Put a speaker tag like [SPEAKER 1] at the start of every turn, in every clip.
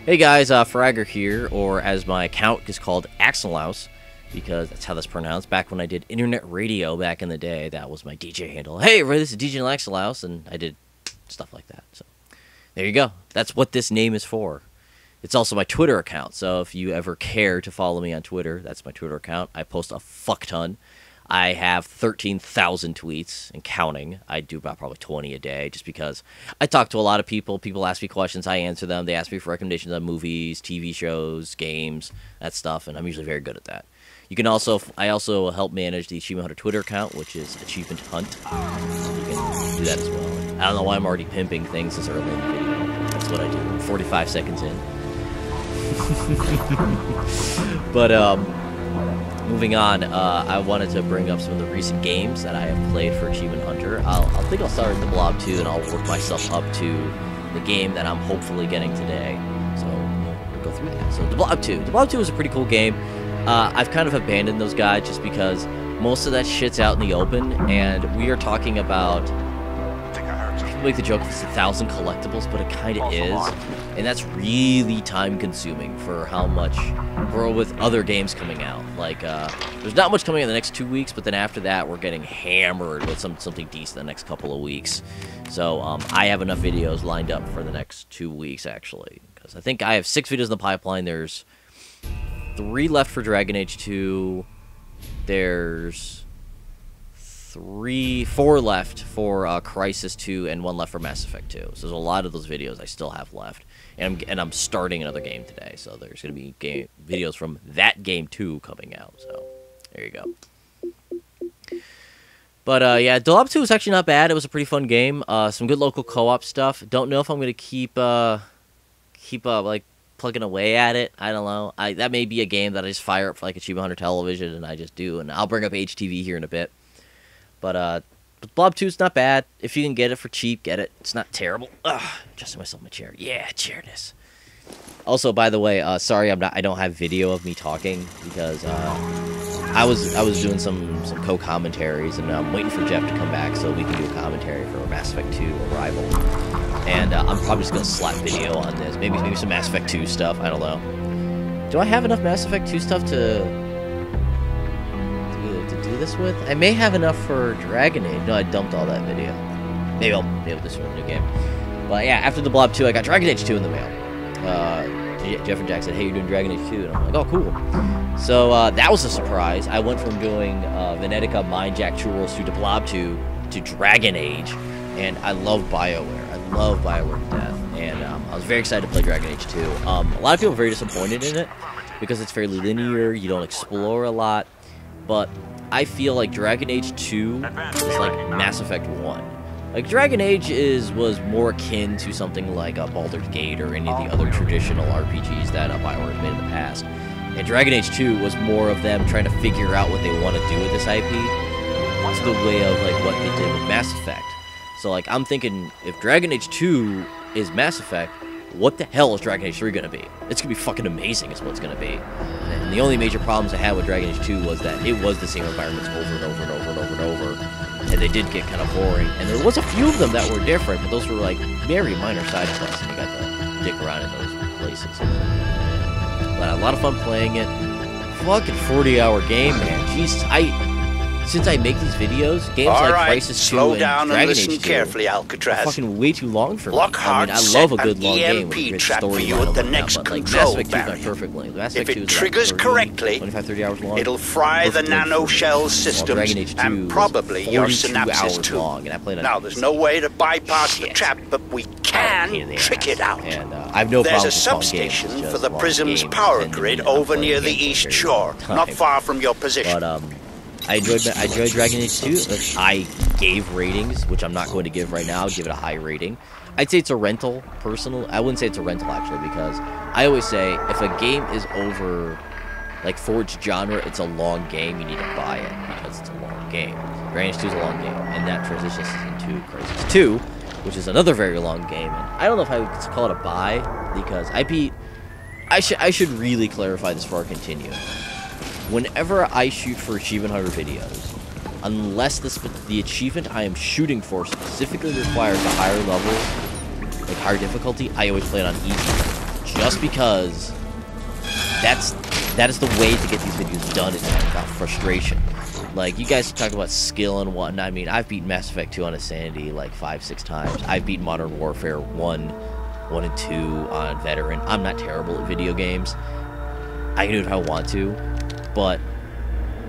[SPEAKER 1] Hey guys, Fragger here, or as my account is called, Axelouse, because that's how that's pronounced. Back when I did internet radio back in the day, that was my DJ handle. Hey, this is DJ Axelouse, and I did stuff like that. So there you go. That's what this name is for. It's also my Twitter account, so if you ever care to follow me on Twitter, that's my Twitter account. I post a fuck ton. I have 13,000 tweets and counting. I do about probably 20 a day just because I talk to a lot of people. People ask me questions, I answer them. They ask me for recommendations on movies, TV shows, games, that stuff, and I'm usually very good at that. You can also, I also help manage the Achievement Hunter Twitter account, which is Achievement Hunt. So you can do that as well. I don't know why I'm already pimping things this early in the video. That's what I do. I'm 45 seconds in. But, moving on, I wanted to bring up some of the recent games that I have played for Achievement Hunter. I think I'll start with the Blob 2, and I'll work myself up to the game that I'm hopefully getting today. So, we'll go through that. So, the Blob 2. The Blob 2 is a pretty cool game. I've kind of abandoned those guys just because most of that shit's out in the open, and we are talking about... People make the joke it's 1,000 collectibles, but it kind of is. And that's really time-consuming for how much... We're with other games coming out. Like, there's not much coming in the next 2 weeks, but then after that, we're getting hammered with something decent the next couple of weeks. So, I have enough videos lined up for the next 2 weeks, actually. Because I think I have 6 videos in the pipeline. There's 3 left for Dragon Age 2. There's 4 left for Crisis 2, and 1 left for Mass Effect 2. So there's a lot of those videos I still have left. And I'm starting another game today, so there's going to be videos from that game too coming out. So there you go. But yeah, Blob 2 was actually not bad. It was a pretty fun game. Some good local co-op stuff. Don't know if I'm going to keep like plugging away at it. I don't know. That may be a game that I just fire up for like Achievement Hunter Television, and I just do. And I'll bring up HTV here in a bit. But Blob 2 is not bad. If you can get it for cheap, get it. It's not terrible. Ugh, adjusting myself in my chair. Yeah, chairness. Also, by the way, sorry I don't have video of me talking because I was doing some co-commentaries, and I'm waiting for Jeff to come back so we can do a commentary for Mass Effect 2 Arrival. And I'm probably just gonna slap video on this. Maybe some Mass Effect 2 stuff. I don't know. Do I have enough Mass Effect 2 stuff to do this with? I may have enough for Dragon Age. No, I dumped all that video. Maybe I'll be able to swim a new game. But yeah, after the Blob 2, I got Dragon Age 2 in the mail. Jeff and Jack said, hey, you're doing Dragon Age 2. And I'm like, oh, cool. So that was a surprise. I went from doing Venetica Mind Jack Churros to the Blob 2 to Dragon Age. And I love BioWare. I love BioWare to death. And I was very excited to play Dragon Age 2. A lot of people are very disappointed in it because it's fairly linear. You don't explore a lot. But I feel like Dragon Age 2 is like Mass Effect 1. Like, Dragon Age was more akin to something like Baldur's Gate or any of the other traditional RPGs that BioWare has made in the past. And Dragon Age 2 was more of them trying to figure out what they want to do with this IP. It's the way of, like, what they did with Mass Effect. So, like, I'm thinking, if Dragon Age 2 is Mass Effect, what the hell is Dragon Age 3 going to be? It's going to be fucking amazing is what it's going to be. And the only major problems I had with Dragon Age 2 was that it was the same environments over and over and over and over and over. And they did get kind of boring. And there was a few of them that were different, but those were like very minor side quests, and you got to dig around in those places. But a lot of fun playing it. Fucking 40-hour game, man. Jesus, since I make these videos, games like Crisis 2 and Dragon Age 2 are fucking way too long for me. I mean, I love a good long game with a great story line but like Mass Effect 2 is not perfect length. Mass Effect 2 is
[SPEAKER 2] triggers correctly,
[SPEAKER 1] 25-30 hours long.
[SPEAKER 2] It'll fry the nanoshell systems and probably your synapses too. Now, there's no way to bypass the trap, but we can trick it out.
[SPEAKER 1] And I have no
[SPEAKER 2] There's a substation for the Prism's power grid over near the East Shore, not far from your position.
[SPEAKER 1] But I enjoyed Dragon Age 2. I gave ratings, which I'm not going to give right now. I'll give it a high rating. I'd say it's a rental, personal. I wouldn't say it's a rental, actually, because I always say if a game is over, like, for its genre, it's a long game, you need to buy it, because it's a long game. Dragon Age 2 is a long game, and that transitions into Crisis 2, which is another very long game. And I don't know if I would call it a buy, because I should really clarify this before I continue. Whenever I shoot for Achievement Hunter videos, unless the achievement I am shooting for specifically requires a higher level, like higher difficulty, I always play it on easy, just because that is the way to get these videos done. It's not about frustration. Like, you guys talk about skill and whatnot. I mean, I've beaten Mass Effect 2 on Insanity like 5-6 times. I've beaten Modern Warfare 1 and 2 on Veteran. I'm not terrible at video games. I can do it if I want to, but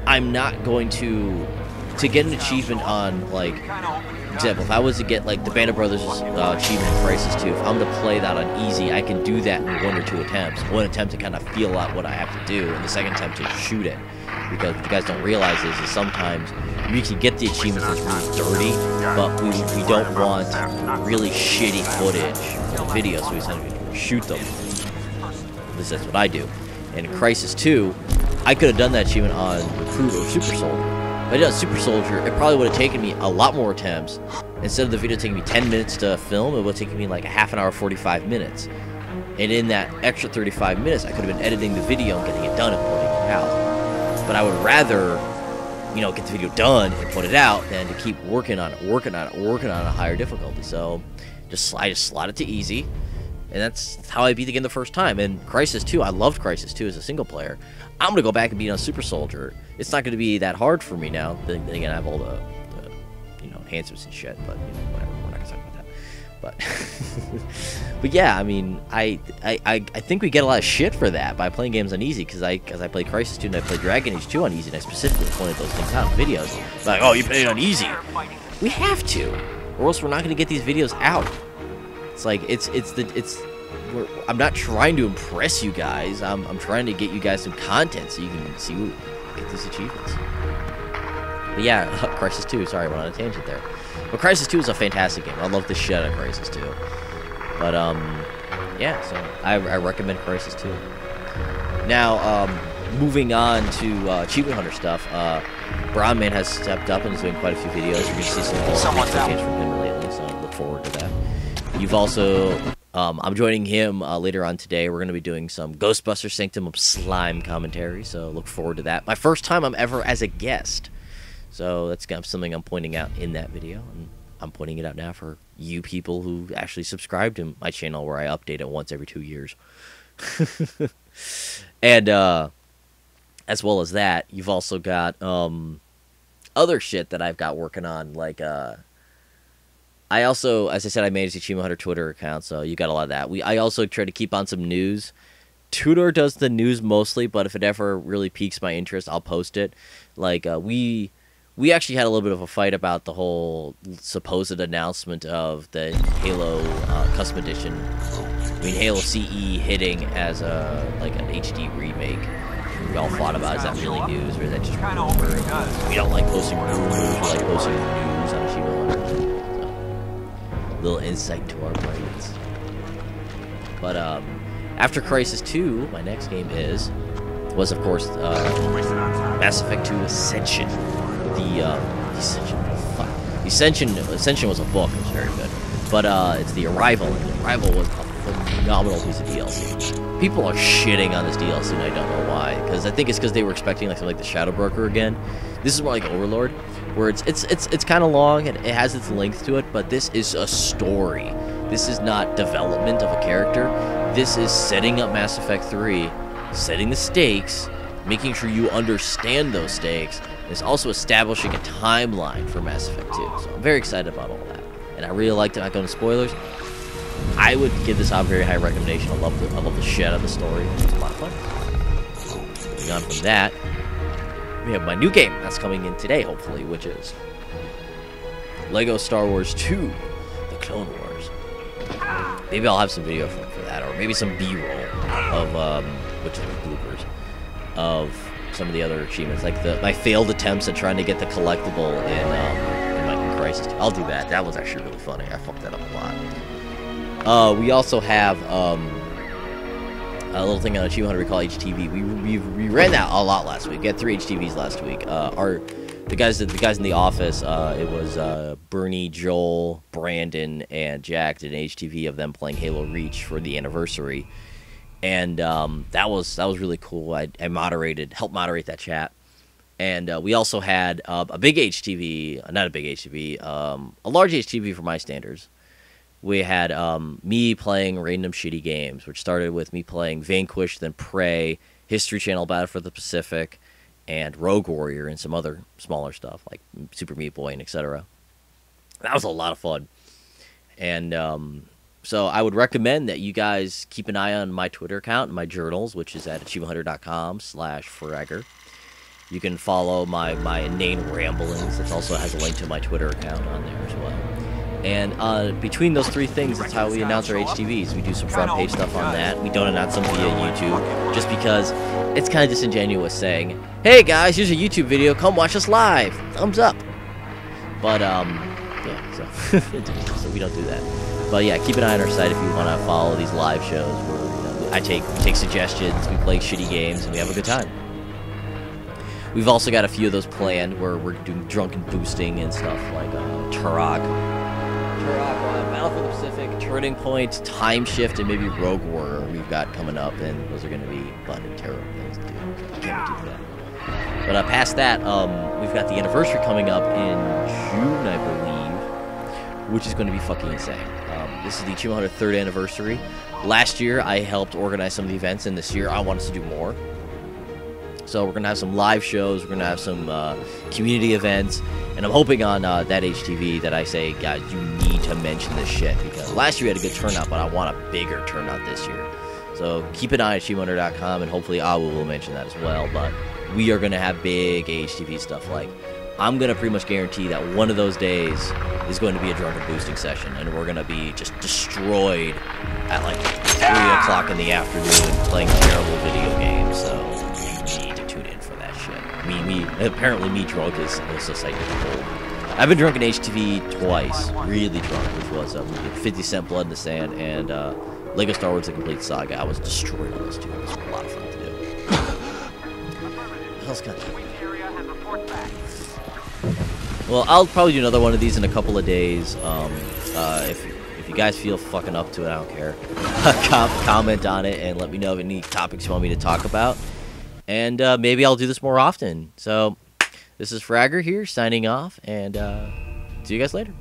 [SPEAKER 1] I'm not going to get an achievement on, like, for example, if I was to get, like, the Band of Brothers achievement in Crisis 2, if I'm to play that on easy, I can do that in 1 or 2 attempts. One attempt to kind of feel out what I have to do, and the second attempt to shoot it. Because what you guys don't realize is sometimes we can get the achievements that's really dirty, but we don't want really shitty footage in the video, so we sometimes shoot them. At least that's what I do. And in Crisis 2, I could have done that achievement on Recruit or Super Soldier. If I did on Super Soldier, it probably would have taken me a lot more attempts. Instead of the video taking me 10 minutes to film, it would have taken me like a half an hour, 45 minutes. And in that extra 35 minutes, I could have been editing the video and getting it done and putting it out. But I would rather, you know, get the video done and put it out than to keep working on a higher difficulty. So I just slot it to easy, and that's how I beat the game the first time. And Crisis 2, I loved Crisis 2 as a single player. I'm gonna go back and beat it on Super Soldier. It's not gonna be that hard for me now. Then again, I have all the you know, enhancements and shit. But you know, whatever. We're not gonna talk about that. But but yeah, I mean, I think we get a lot of shit for that by playing games on easy, because I played Crisis 2 and I played Dragon Age 2 on easy, and I specifically pointed those things out in videos. Like, oh, you played it on easy. We have to, or else we're not going to get these videos out. It's like I'm not trying to impress you guys. I'm trying to get you guys some content so you can see get these achievements. But yeah, Crisis 2. Sorry, I went on a tangent there. But Crisis 2 is a fantastic game. I love the shit out of Crisis 2. But, yeah, so I recommend Crisis 2. Now, moving on to Achievement Hunter stuff, Brown Man has stepped up and is doing quite a few videos. You're going to see some games from him lately, so I look forward to that. You've also, I'm joining him later on today. We're going to be doing some Ghostbuster Sanctum of Slime commentary, so look forward to that. My first time I'm ever as a guest. So that's something I'm pointing out in that video, and I'm pointing it out now for you people who actually subscribe to my channel, where I update it once every 2 years. And as well as that, you've also got other shit that I've got working on. Like I also, as I said, I manage the Achievement Hunter Twitter account, so you got a lot of that. I also try to keep on some news. Tudor does the news mostly, but if it ever really piques my interest, I'll post it. Like we actually had a little bit of a fight about the whole supposed announcement of the Halo Custom Edition. I mean, Halo CE hitting as like an HD remake. We all fought about, is that really news, or is that just rumor? We don't like posting rumors, we like posting news on Achievement Hunter. So, little insight to our brains. But after Crisis 2, my next game was of course Mass Effect 2 Ascension. Ascension was a book. It was very good. But it's the Arrival. And the Arrival was a phenomenal piece of DLC. People are shitting on this DLC, and I don't know why. Because I think it's because they were expecting like something like the Shadow Broker again. This is more like Overlord, where it's kind of long and it has its length to it. But this is a story. This is not development of a character. This is setting up Mass Effect 3, setting the stakes, making sure you understand those stakes. It's also establishing a timeline for Mass Effect 2, so I'm very excited about all that. And I really liked it. Not going to spoilers. I would give this a very high recommendation. I love the shit out of the story. It's a lot of fun. Moving on from that, we have my new game that's coming in today, hopefully, which is Lego Star Wars 2: The Clone Wars. Maybe I'll have some video for that, or maybe some B-roll of which is bloopers of some of the other achievements, like my failed attempts at trying to get the collectible in Crisis 2. I'll do that. That was actually really funny. I fucked that up a lot. We also have a little thing on Achievement Hunter we call HTV. We ran that a lot last week. We had 3 HTVs last week. The guys in the office, it was Bernie, Joel, Brandon, and Jack did an HTV of them playing Halo Reach for the anniversary. And that was really cool. I helped moderate that chat. And we also had a big HTV, not a big HTV, a large HTV for my standards. We had me playing random shitty games, which started with me playing Vanquish, then Prey, History Channel Battle for the Pacific, and Rogue Warrior, and some other smaller stuff like Super Meat Boy and etc. That was a lot of fun. And so I would recommend that you guys keep an eye on my Twitter account and my journals, which is at achievementhunter.com/Fragger. You can follow my inane ramblings. It also has a link to my Twitter account on there as well. And between those three things, that's how we announce our HTVs. We do some front page stuff on that. We don't announce them via YouTube, just because it's kind of disingenuous saying, "Hey guys, here's a YouTube video. Come watch us live. Thumbs up." But yeah, so we don't do that. But yeah, keep an eye on our site if you want to follow these live shows where I take suggestions, we play shitty games, and we have a good time. We've also got a few of those planned where we're doing drunken boosting and stuff like Turok, Battle for the Pacific, Turning Point, Time Shift, and maybe Rogue Warrior we've got coming up, and those are going to be fun and terrible things to do. So I can't wait to do that. But past that, we've got the anniversary coming up in June, I believe, which is going to be fucking insane. This is the 203rd anniversary. Last year, I helped organize some of the events, and this year, I want us to do more. So we're going to have some live shows, we're going to have some community events, and I'm hoping on that HTV that I say, guys, you need to mention this shit, because last year we had a good turnout, but I want a bigger turnout this year. So keep an eye at achievementhunter.com, and hopefully I will mention that as well, but we are going to have big HTV stuff. Like, I'm going to pretty much guarantee that one of those days is going to be a drunken boosting session, and we're going to be just destroyed at like 3 o'clock in the afternoon playing terrible video games, so you need to tune in for that shit. Apparently me drunk is a sight to behold. I've been drunk in HTV twice, really drunk, which was 50 Cent Blood in the Sand and Lego Star Wars The Complete Saga. I was destroyed on those two. It was a lot of fun to do. What else got to do? Well, I'll probably do another one of these in a couple of days. If you guys feel fucking up to it, I don't care. Comment on it and let me know of any topics you want me to talk about. And maybe I'll do this more often. So, this is Fragger here, signing off, and see you guys later.